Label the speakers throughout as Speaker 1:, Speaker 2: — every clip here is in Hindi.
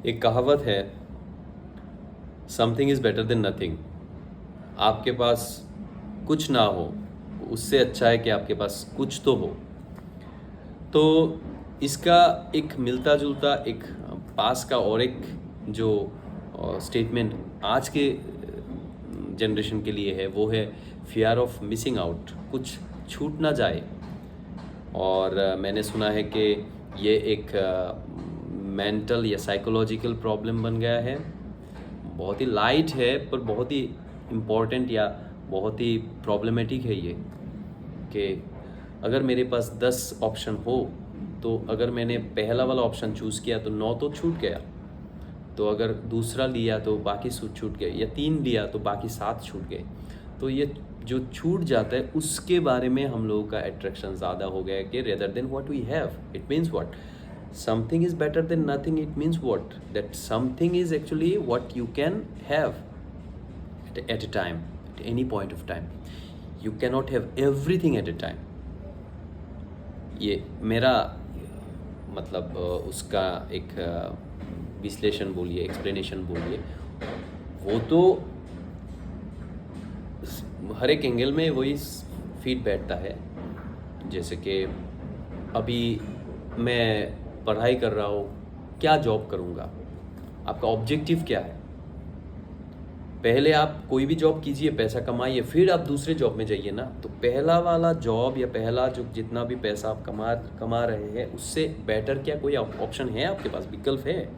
Speaker 1: एक कहावत है, something is better than nothing. आपके पास कुछ ना हो उससे अच्छा है कि आपके पास कुछ तो हो। तो इसका एक मिलता जुलता एक पास का और एक जो स्टेटमेंट आज के जनरेशन के लिए है वो है फियर ऑफ मिसिंग आउट, कुछ छूट ना जाए। और मैंने सुना है कि ये एक मेंटल या साइकोलॉजिकल प्रॉब्लम बन गया है। बहुत ही लाइट है पर बहुत ही इम्पोर्टेंट या बहुत ही प्रॉब्लमेटिक है ये, कि अगर मेरे पास 10 ऑप्शन हो तो अगर मैंने पहला वाला ऑप्शन चूज़ किया तो 9 तो छूट गया, तो अगर दूसरा लिया तो बाकी छूट गए, या 3 लिया तो बाकी 7 छूट गए। तो ये जो छूट जाता है उसके बारे में हम लोगों का अट्रैक्शन ज़्यादा हो गया है कि rather than what we have. It means what something is better than nothing. It means what that something is actually what you can have at a time, at any point of time. You cannot have everything at a time. ये मेरा मतलब उसका एक विश्लेषण बोलिए, एक्सप्लेनेशन बोलिए, वो तो हर एक एंगल में वही फिट बैठता है। जैसे कि अभी मैं पढ़ाई कर रहा हूँ, क्या जॉब करूँगा, आपका ऑब्जेक्टिव क्या है। पहले आप कोई भी जॉब कीजिए, पैसा कमाइए, फिर आप दूसरे जॉब में जाइए ना। तो पहला वाला जॉब या पहला जो जितना भी पैसा आप कमा रहे हैं उससे बेटर क्या कोई ऑप्शन है आपके पास, विकल्प है?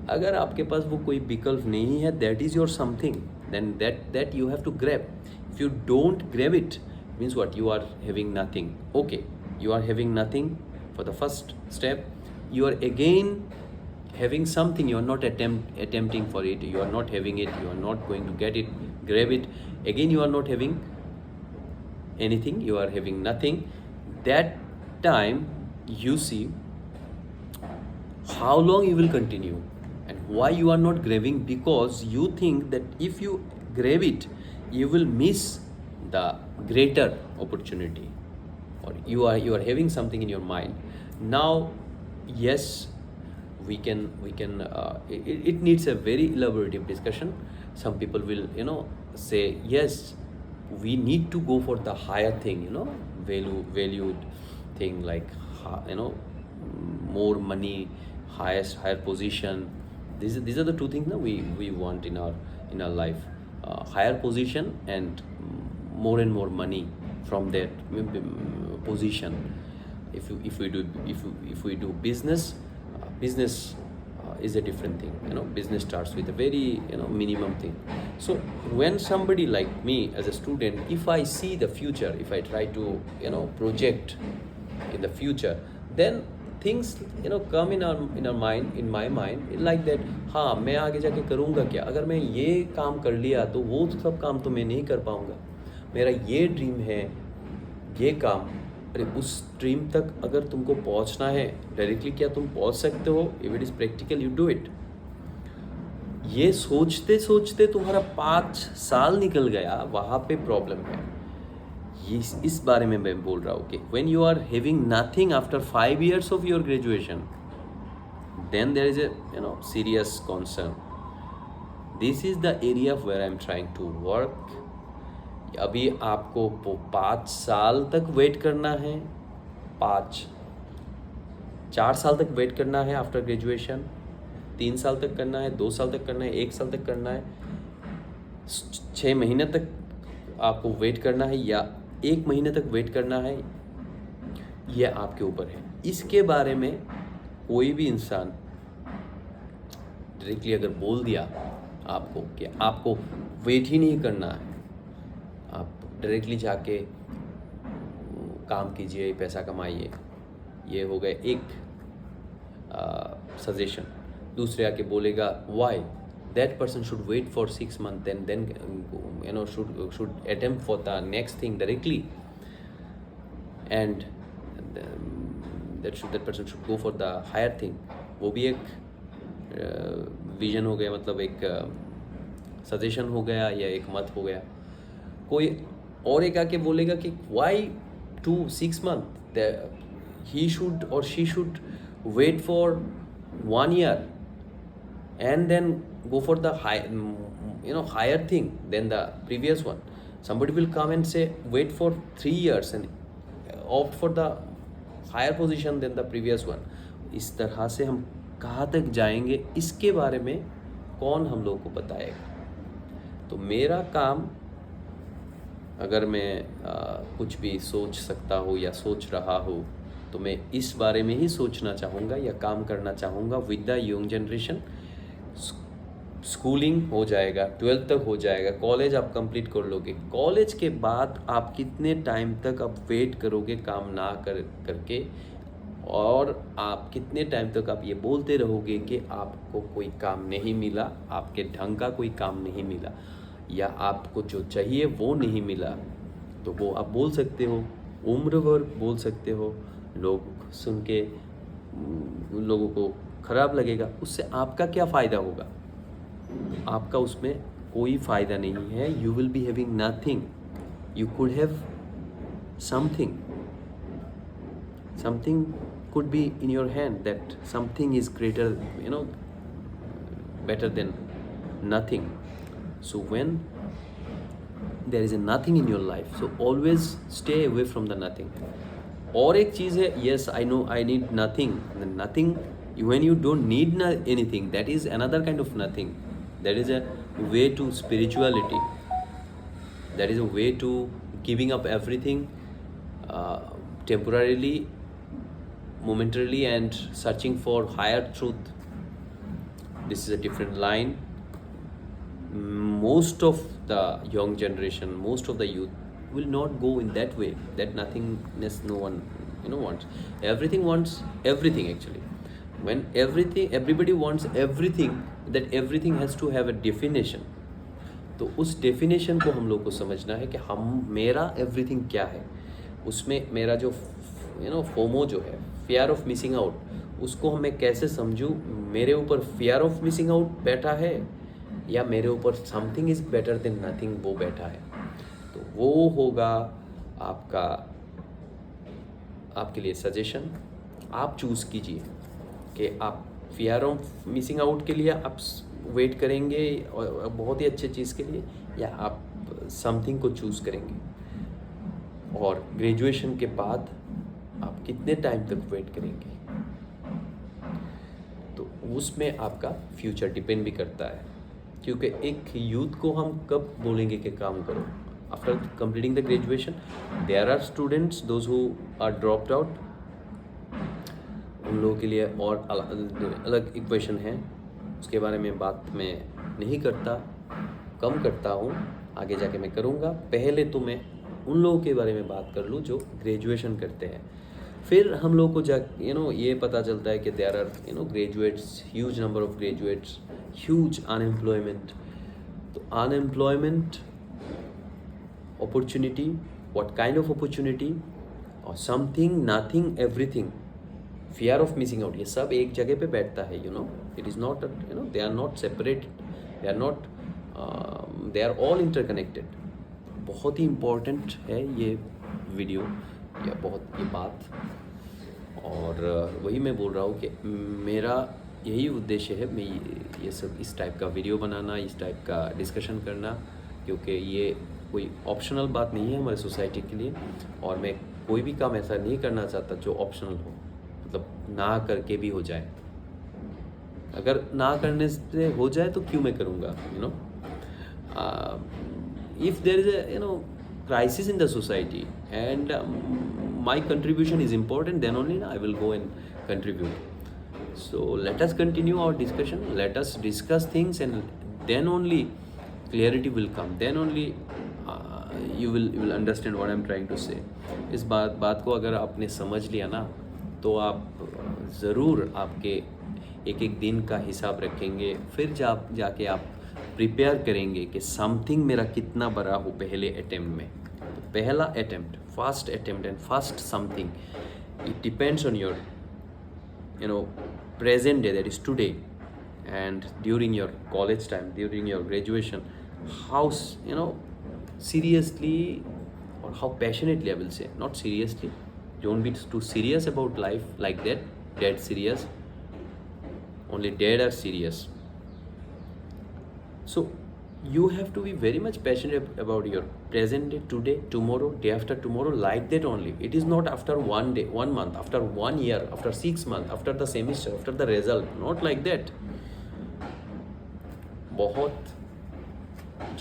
Speaker 1: अगर आपके पास वो कोई विकल्प नहीं है, that is your something, then that you have to grab. If you don't grab it means what, you are having nothing. Okay, you are having nothing for the first step. You are again having something, you are not attempting for it, you are not having it, you are not going to get it, grab it. Again you are not having anything, you are having nothing. That time you see how long you will continue and why you are not grabbing, because you think that if you grab it you will miss the greater opportunity, or you are having something in your mind now. Yes, we can it needs a very elaborative discussion. Some people will say yes, we need to go for the higher thing, valued thing, like more money, higher position. These are the two things that we want in our life, higher position and more and more money from that position. If we do business, business is a different thing. Business starts with a very minimum thing. So when somebody like me as a student, if I see the future, if I try to project in the future, then things come in our mind, in my mind, like that, हाँ मैं आगे जाके करूँगा क्या, अगर मैं ये काम कर लिया तो वो सब काम तो मैं नहीं कर पाऊँगा। मेरा ये ड्रीम है, ये काम, अरे उस ड्रीम तक अगर तुमको पहुंचना है डायरेक्टली, क्या तुम पहुंच सकते हो? If it is practical, you do it. ये सोचते सोचते तुम्हारा 5 साल निकल गया, वहाँ पे प्रॉब्लम है। इस बारे में मैं बोल रहा हूँ कि when you are having nothing after 5 years of your graduation, then there is a serious concern. This is the area where I am trying to work. अभी आपको 5 साल तक वेट करना है, 4 साल तक वेट करना है आफ्टर ग्रेजुएशन, 3 साल तक करना है, 2 साल तक करना है, 1 साल तक करना है, 6 महीने तक आपको वेट करना है, या 1 महीने तक वेट करना है, यह आपके ऊपर है। इसके बारे में कोई भी इंसान डायरेक्टली अगर बोल दिया आपको कि आपको वेट ही नहीं करना है, आप डायरेक्टली जाके काम कीजिए, पैसा कमाइए, ये हो गए एक सजेशन। दूसरे आके बोलेगा why that person should wait for 6 months then should attempt for the next thing directly, and that person should go for the higher thing। वो भी एक विजन हो गया, मतलब एक सजेशन हो गया या एक मत हो गया। कोई और एक आके बोलेगा कि why to 6 months, he should और she should wait for 1 year। and then go for the higher thing than the previous one. Somebody will come and say wait for 3 years and opt for the higher position than the previous one. इस तरह से हम कहाँ तक जाएंगे इसके बारे में कौन हम लोग को बताएगा. तो मेरा काम, अगर मैं कुछ भी सोच सकता हूँ या सोच रहा हूँ तो मैं इस बारे में ही सोचना चाहूँगा या काम करना चाहूँगा with the young generation. Schooling हो जाएगा, 12th तक हो जाएगा, कॉलेज आप कंप्लीट कर लोगे. कॉलेज के बाद आप कितने टाइम तक आप वेट करोगे काम ना करके, और आप कितने टाइम तक आप ये बोलते रहोगे कि आपको कोई काम नहीं मिला, आपके ढंग का कोई काम नहीं मिला, या आपको जो चाहिए वो नहीं मिला. तो वो आप बोल सकते हो, उम्र भर बोल सकते हो. लोग सुन के उन लोगों को ख़राब लगेगा. उससे आपका क्या फ़ायदा होगा? आपका उसमें कोई फ़ायदा नहीं है. You will be having nothing. You could have something. Something could be in your hand. That something is greater, better than nothing. So when there is a nothing in your life, so always stay away from the nothing. और एक चीज़ है, yes I know I need nothing. And nothing, when you don't need anything, that is another kind of nothing. That is a way to spirituality. That is a way to giving up everything temporarily, momentarily, and searching for higher truth. This is a different line. Most of the young generation, most of the youth will not go in that way. That nothingness no one wants. Everything wants everything actually. When everybody wants everything, that everything has to have a definition. तो उस डेफिनेशन को हम लोग को समझना है कि मेरा एवरीथिंग क्या है. उसमें मेरा जो फोमो जो है, फियर ऑफ मिसिंग आउट, उसको मैं कैसे समझूं? मेरे ऊपर फियर ऑफ मिसिंग आउट बैठा है या मेरे ऊपर something is better than nothing वो बैठा है. तो वो होगा आपके लिए सजेशन. आप चूज़ कीजिए कि आप फियर ऑफ मिसिंग आउट के लिए आप वेट करेंगे और बहुत ही अच्छे चीज़ के लिए, या आप समथिंग को चूज़ करेंगे. और ग्रेजुएशन के बाद आप कितने टाइम तक वेट करेंगे, तो उसमें आपका फ्यूचर डिपेंड भी करता है. क्योंकि एक यूथ को हम कब बोलेंगे कि काम करो? After completing the graduation. There are students those who are dropped out, उन लोगों के लिए और अलग इक्वेशन है. उसके बारे में बात मैं नहीं करता, कम करता हूँ. आगे जाके मैं करूँगा. पहले तो मैं उन लोगों के बारे में बात कर लूँ जो ग्रेजुएशन करते हैं. फिर हम लोग को ये पता चलता है कि there are graduates, huge number of graduates, huge unemployment. तो unemployment, opportunity, what kind of opportunity, और something, nothing, everything, fear of missing out, ये सब एक जगह पे बैठता है. It is not they are not separated, they are all interconnected. बहुत ही इम्पोर्टेंट है ये वीडियो या ये बात. और वही मैं बोल रहा हूँ कि मेरा यही उद्देश्य है, मैं ये सब इस टाइप का वीडियो बनाना, इस टाइप का डिस्कशन करना, क्योंकि ये कोई ऑप्शनल बात नहीं है हमारी सोसाइटी के लिए. और मैं कोई भी काम ऐसा नहीं करना चाहता जो ऑप्शनल हो, मतलब ना करके भी हो जाए. अगर ना करने से हो जाए तो क्यों मैं करूँगा? If there is a crisis in the society and my contribution is important, then only I will go and contribute. So let us continue our discussion, let us discuss things, and then only clarity will come, then only you will understand what I am trying to say. इस बात को अगर आपने समझ लिया ना, तो आप ज़रूर आपके एक दिन का हिसाब रखेंगे. फिर जाके आप प्रिपेयर करेंगे कि समथिंग मेरा कितना बड़ा हो पहले अटेम्प्ट में. तो पहला attempt, first attempt and first something, it depends on your present day, that is today, and during your college time, during your graduation, how seriously or how passionately, I will say, not seriously, don't be too serious about life like that, dead serious. Only dead are serious. So you have to be very much passionate about your present day, today, tomorrow, day after tomorrow, like that only. It is not after 1 day, 1 month, after 1 year, after 6 months, after the semester, after the result, not like that. बहुत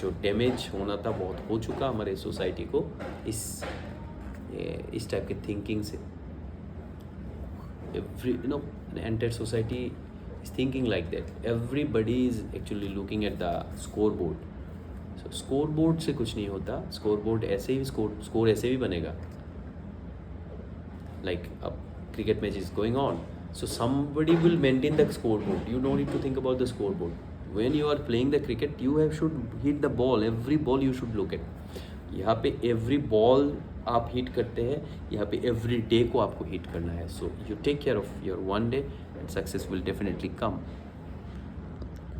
Speaker 1: जो डैमेज होना था बहुत हो चुका हमारे सोसाइटी को इस टाइप के थिंकिंग से. Every, you know, the entire society is thinking like that. Everybody is actually looking at the scoreboard. So scoreboard से कुछ नहीं होता. Scoreboard ऐसे ही score ऐसे भी बनेगा. Like a cricket match is going on, so somebody will maintain the scoreboard. You don't need to think about the scoreboard. When you are playing the cricket, you should hit the ball. Every ball you should look at. यहाँ पे every ball आप हिट करते हैं, यहाँ पे every day को आपको हिट करना है. So you take care of your one day and success will definitely come.